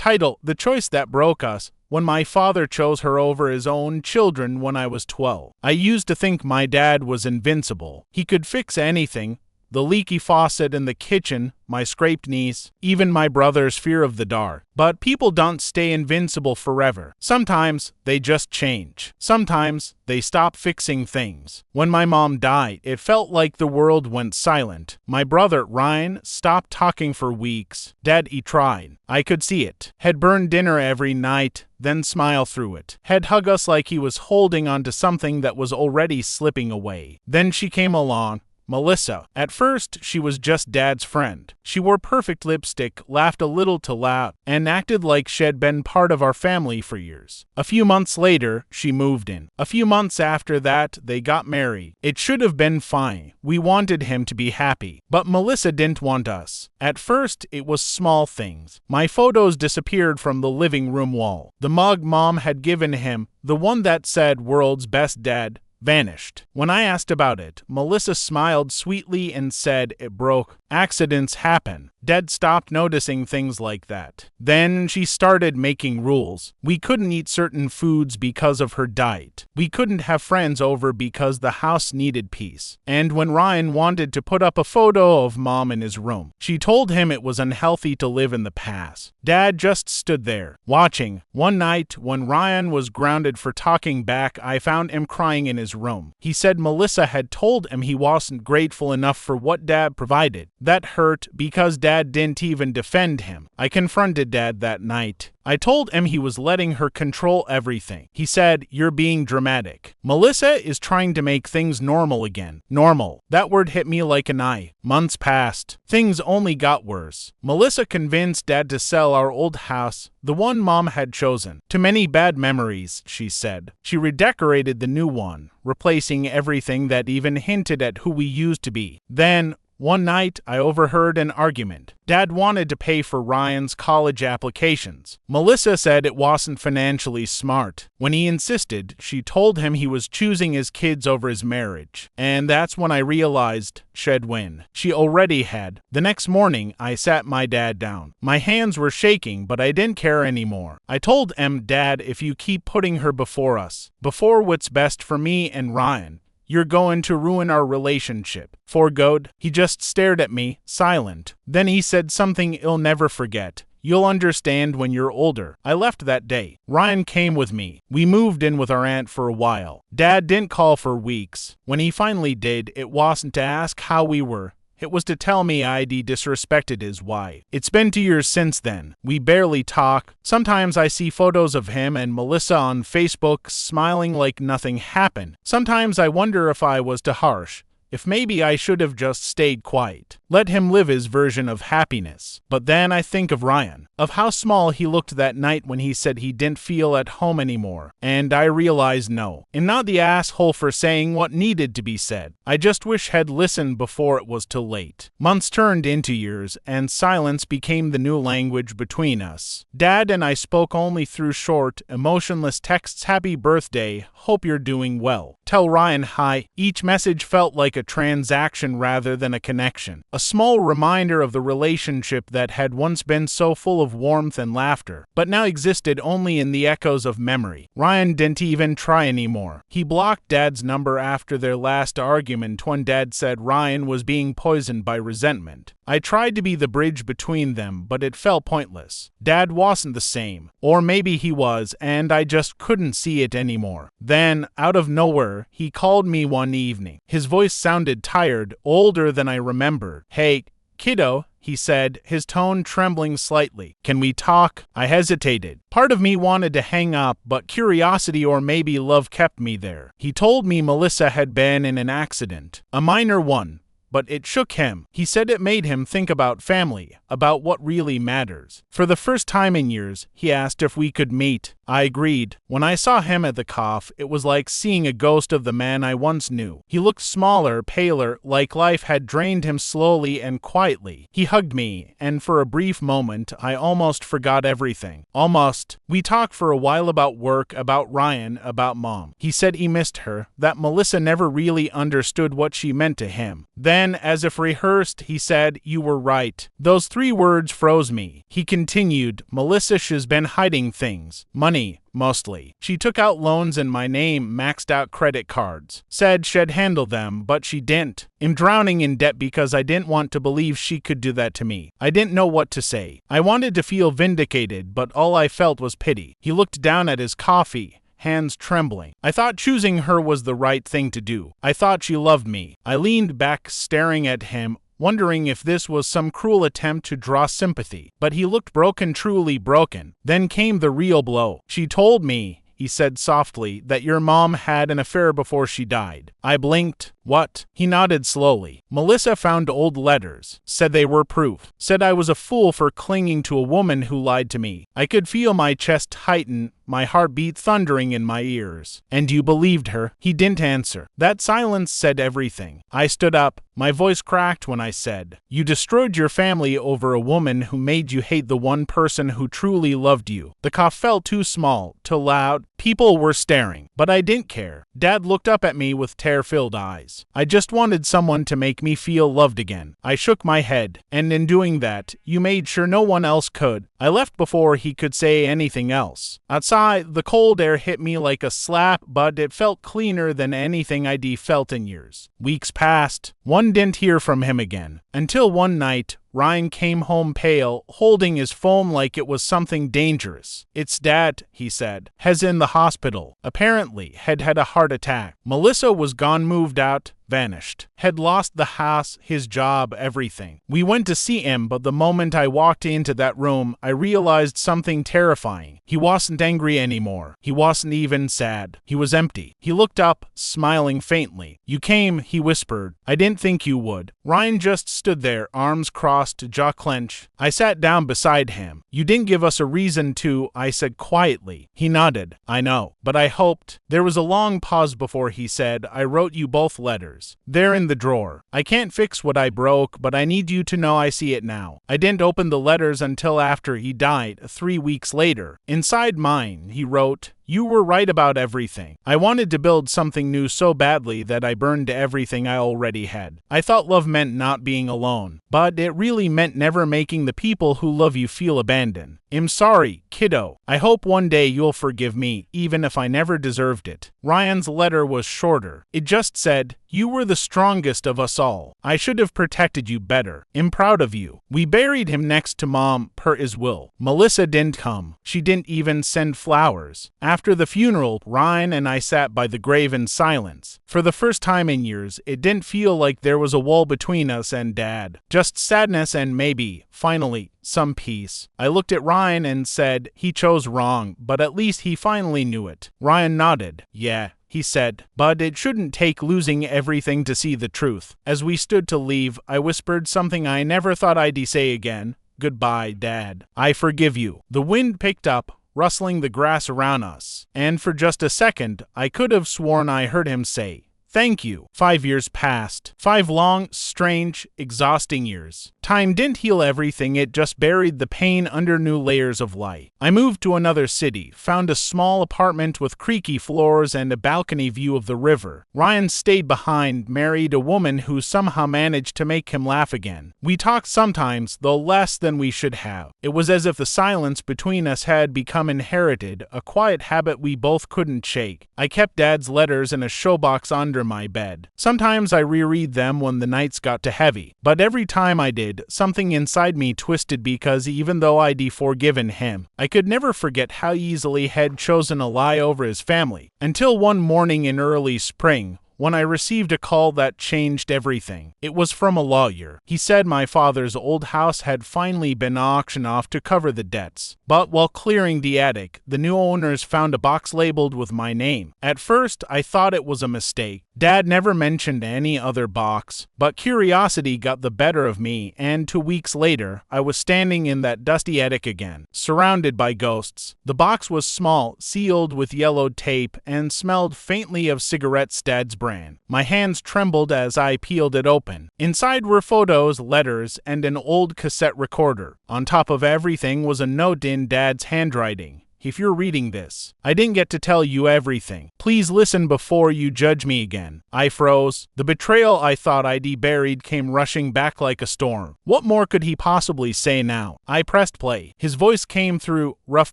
Title: The Choice That Broke Us. When my father chose her over his own children when I was 12. I used to think my dad was invincible. He could fix anything. The leaky faucet in the kitchen, my scraped knees, even my brother's fear of the dark. But people don't stay invincible forever. Sometimes they just change. Sometimes they stop fixing things. When my mom died, it felt like the world went silent. My brother, Ryan, stopped talking for weeks. Dad, he tried. I could see it. He'd burn dinner every night, then smile through it. He'd hug us like he was holding on to something that was already slipping away. Then she came along. Melissa. At first, she was just Dad's friend. She wore perfect lipstick, laughed a little too loud, and acted like she'd been part of our family for years. A few months later, she moved in. A few months after that, they got married. It should have been fine. We wanted him to be happy. But Melissa didn't want us. At first, it was small things. My photos disappeared from the living room wall. The mug Mom had given him, the one that said "World's Best Dad," vanished. When I asked about it, Melissa smiled sweetly and said it broke. Accidents happen. Dad stopped noticing things like that. Then she started making rules. We couldn't eat certain foods because of her diet. We couldn't have friends over because the house needed peace. And when Ryan wanted to put up a photo of Mom in his room, she told him it was unhealthy to live in the past. Dad just stood there, watching. One night, when Ryan was grounded for talking back, I found him crying in his room. He said Melissa had told him he wasn't grateful enough for what Dad provided. That hurt because Dad didn't even defend him. I confronted Dad that night. I told him he was letting her control everything. He said, "You're being dramatic. Melissa is trying to make things normal again." Normal. That word hit me like a knife. Months passed. Things only got worse. Melissa convinced Dad to sell our old house, the one Mom had chosen. Too many bad memories, she said. She redecorated the new one, replacing everything that even hinted at who we used to be. Then, one night, I overheard an argument. Dad wanted to pay for Ryan's college applications. Melissa said it wasn't financially smart. When he insisted, she told him he was choosing his kids over his marriage. And that's when I realized she'd win. She already had. The next morning, I sat my dad down. My hands were shaking, but I didn't care anymore. I told him, "Dad, if you keep putting her before us, before what's best for me and Ryan, you're going to ruin our relationship. For good." He just stared at me, silent. Then he said something he'll never forget. "You'll understand when you're older." I left that day. Ryan came with me. We moved in with our aunt for a while. Dad didn't call for weeks. When he finally did, it wasn't to ask how we were. It was to tell me I'd disrespected his wife. It's been 2 years since then. We barely talk. Sometimes I see photos of him and Melissa on Facebook smiling like nothing happened. Sometimes I wonder if I was too harsh. If maybe I should have just stayed quiet. Let him live his version of happiness. But then I think of Ryan, of how small he looked that night when he said he didn't feel at home anymore. And I realized no. I'm not the asshole for saying what needed to be said. I just wish I'd listened before it was too late. Months turned into years, and silence became the new language between us. Dad and I spoke only through short, emotionless texts. "Happy birthday. Hope you're doing well. Tell Ryan hi." Each message felt like a transaction rather than a connection. A small reminder of the relationship that had once been so full of warmth and laughter, but now existed only in the echoes of memory. Ryan didn't even try anymore. He blocked Dad's number after their last argument when Dad said Ryan was being poisoned by resentment. I tried to be the bridge between them, but it felt pointless. Dad wasn't the same. Or maybe he was, and I just couldn't see it anymore. Then, out of nowhere, he called me one evening. His voice sounded tired, older than I remembered. "Hey, kiddo," he said, his tone trembling slightly. "Can we talk?" I hesitated. Part of me wanted to hang up, but curiosity or maybe love kept me there. He told me Melissa had been in an accident, a minor one. But it shook him. He said it made him think about family, about what really matters. For the first time in years, he asked if we could meet. I agreed. When I saw him at the cough, it was like seeing a ghost of the man I once knew. He looked smaller, paler, like life had drained him slowly and quietly. He hugged me, and for a brief moment, I almost forgot everything. Almost. We talked for a while about work, about Ryan, about Mom. He said he missed her, that Melissa never really understood what she meant to him. Then, as if rehearsed, he said, "You were right." Those 3 words froze me. He continued, "Melissa, she's been hiding things. Money. Mostly. She took out loans in my name, maxed out credit cards. Said she'd handle them, but she didn't. I'm drowning in debt because I didn't want to believe she could do that to me. I didn't know what to say. I wanted to feel vindicated, but all I felt was pity." He looked down at his coffee, hands trembling. I thought choosing her was the right thing to do. I thought she loved me. I leaned back, staring at him, wondering if this was some cruel attempt to draw sympathy. But he looked broken, truly broken. Then came the real blow. "She told me," he said softly, "that your mom had an affair before she died." I blinked. "What?" He nodded slowly. "Melissa found old letters. Said they were proof. Said I was a fool for clinging to a woman who lied to me." I could feel my chest tighten, my heartbeat thundering in my ears. "And you believed her?" He didn't answer. That silence said everything. I stood up. My voice cracked when I said, "You destroyed your family over a woman who made you hate the one person who truly loved you." The cough felt too small, too loud. People were staring, but I didn't care. Dad looked up at me with tear-filled eyes. I just wanted someone to make me feel loved again. I shook my head, and in doing that, you made sure no one else could. I left before he could say anything else. Outside, the cold air hit me like a slap, but it felt cleaner than anything I'd felt in years. Weeks passed. One didn't hear from him again. Until one night, Ryan came home pale, holding his phone like it was something dangerous. "It's Dad," he said. "Has in the hospital. Apparently, had had a heart attack." Melissa was gone, moved out, vanished. Had lost the house, his job, everything. We went to see him, but the moment I walked into that room, I realized something terrifying. He wasn't angry anymore. He wasn't even sad. He was empty. He looked up, smiling faintly. "You came," he whispered. "I didn't think you would." Ryan just stood there, arms crossed, jaw clenched. I sat down beside him. "You didn't give us a reason to," I said quietly. He nodded. "I know, but I hoped." There was a long pause before he said, "I wrote you both letters. They're in the drawer. I can't fix what I broke, but I need you to know I see it now." I didn't open the letters until after he died, 3 weeks later. Inside mine, he wrote, "You were right about everything. I wanted to build something new so badly that I burned everything I already had. I thought love meant not being alone, but it really meant never making the people who love you feel abandoned. I'm sorry, kiddo. I hope one day you'll forgive me, even if I never deserved it." Ryan's letter was shorter. It just said, "You were the strongest of us all. I should have protected you better. I'm proud of you." We buried him next to Mom, per his will. Melissa didn't come. She didn't even send flowers. After the funeral, Ryan and I sat by the grave in silence. For the first time in years, it didn't feel like there was a wall between us and Dad. Just sadness and maybe, finally, some peace. I looked at Ryan and said, "He chose wrong, but at least he finally knew it." Ryan nodded. "Yeah," he said, "but it shouldn't take losing everything to see the truth." As we stood to leave, I whispered something I never thought I'd say again. "Goodbye, Dad. I forgive you." The wind picked up, rustling the grass around us, and for just a second, I could have sworn I heard him say, "Thank you." 5 years passed. 5 long, strange, exhausting years. Time didn't heal everything, it just buried the pain under new layers of light. I moved to another city, found a small apartment with creaky floors and a balcony view of the river. Ryan stayed behind, married a woman who somehow managed to make him laugh again. We talked sometimes, though less than we should have. It was as if the silence between us had become inherited, a quiet habit we both couldn't shake. I kept Dad's letters in a showbox under my bed. Sometimes I reread them when the nights got too heavy, but every time I did, something inside me twisted because even though I'd forgiven him, I could never forget how easily he'd chosen a lie over his family. Until one morning in early spring, when I received a call that changed everything. It was from a lawyer. He said my father's old house had finally been auctioned off to cover the debts. But while clearing the attic, the new owners found a box labeled with my name. At first, I thought it was a mistake. Dad never mentioned any other box, but curiosity got the better of me, and 2 weeks later, I was standing in that dusty attic again, surrounded by ghosts. The box was small, sealed with yellowed tape, and smelled faintly of cigarettes Dad's brand. My hands trembled as I peeled it open. Inside were photos, letters, and an old cassette recorder. On top of everything was a note in Dad's handwriting. If you're reading this, I didn't get to tell you everything. Please listen before you judge me again. I froze. The betrayal I thought I'd buried came rushing back like a storm. What more could he possibly say now? I pressed play. His voice came through, rough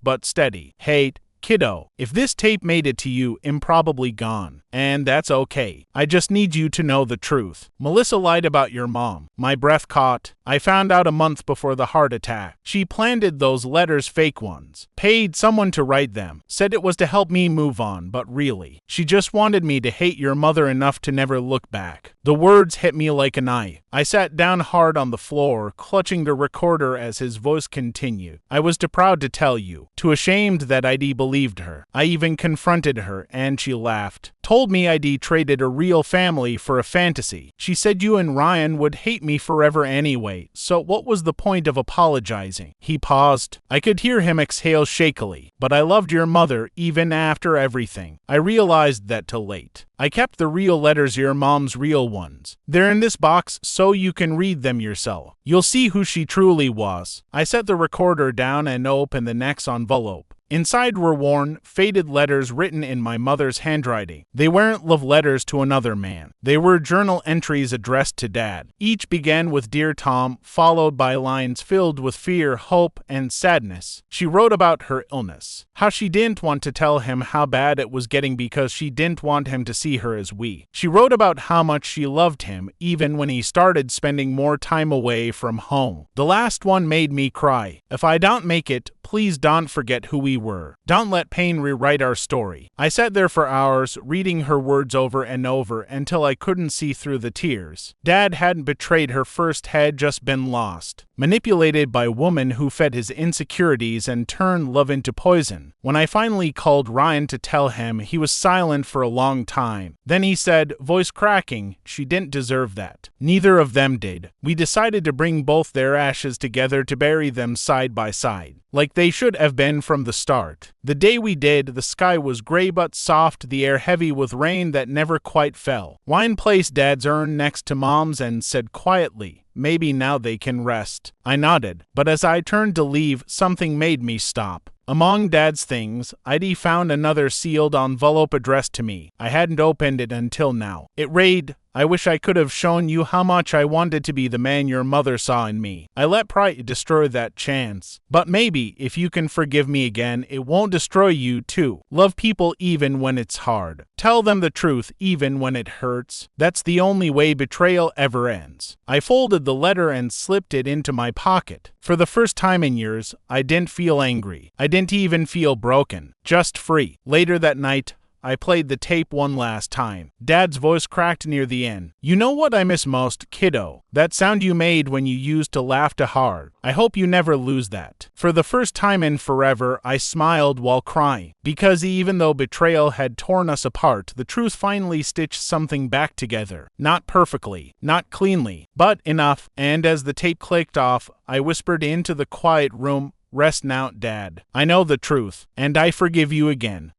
but steady. Hey, kiddo, if this tape made it to you, I'm probably gone. And that's okay. I just need you to know the truth. Melissa lied about your mom. My breath caught. I found out a month before the heart attack. She planted those letters, fake ones. Paid someone to write them. Said it was to help me move on, but really, she just wanted me to hate your mother enough to never look back. The words hit me like a knife. I sat down hard on the floor, clutching the recorder as his voice continued. I was too proud to tell you, too ashamed that I'd believed her. I even confronted her, and she laughed. Told me I'd traded a real family for a fantasy. She said you and Ryan would hate me forever anyway, so what was the point of apologizing? He paused. I could hear him exhale shakily. But I loved your mother even after everything. I realized that too late. I kept the real letters, your mom's real ones. They're in this box so you can read them yourself. You'll see who she truly was. I set the recorder down and opened the next envelope. Inside were worn, faded letters written in my mother's handwriting. They weren't love letters to another man. They were journal entries addressed to Dad. Each began with Dear Tom, followed by lines filled with fear, hope, and sadness. She wrote about her illness, how she didn't want to tell him how bad it was getting because she didn't want him to see her as weak. She wrote about how much she loved him even when he started spending more time away from home. The last one made me cry. If I don't make it, please don't forget who we were. Don't let pain rewrite our story. I sat there for hours, reading her words over and over until I couldn't see through the tears. Dad hadn't betrayed her first, had just been lost. Manipulated by a woman who fed his insecurities and turned love into poison. When I finally called Ryan to tell him, he was silent for a long time. Then he said, voice cracking, she didn't deserve that. Neither of them did. We decided to bring both their ashes together to bury them side by side, like they should have been from the start. The day we did, the sky was gray but soft, the air heavy with rain that never quite fell. Ryan placed Dad's urn next to Mom's and said quietly, maybe now they can rest. I nodded, but as I turned to leave, something made me stop. Among Dad's things, I'd found another sealed envelope addressed to me. I hadn't opened it until now. It read, I wish I could have shown you how much I wanted to be the man your mother saw in me. I let pride destroy that chance. But maybe, if you can forgive me again, it won't destroy you too. Love people even when it's hard. Tell them the truth even when it hurts. That's the only way betrayal ever ends. I folded the letter and slipped it into my pocket. For the first time in years, I didn't feel angry. I didn't even feel broken. Just free. Later that night, I played the tape one last time. Dad's voice cracked near the end. You know what I miss most, kiddo? That sound you made when you used to laugh too hard. I hope you never lose that. For the first time in forever, I smiled while crying. Because even though betrayal had torn us apart, the truth finally stitched something back together. Not perfectly, not cleanly, but enough. And as the tape clicked off, I whispered into the quiet room, rest now, Dad. I know the truth, and I forgive you again.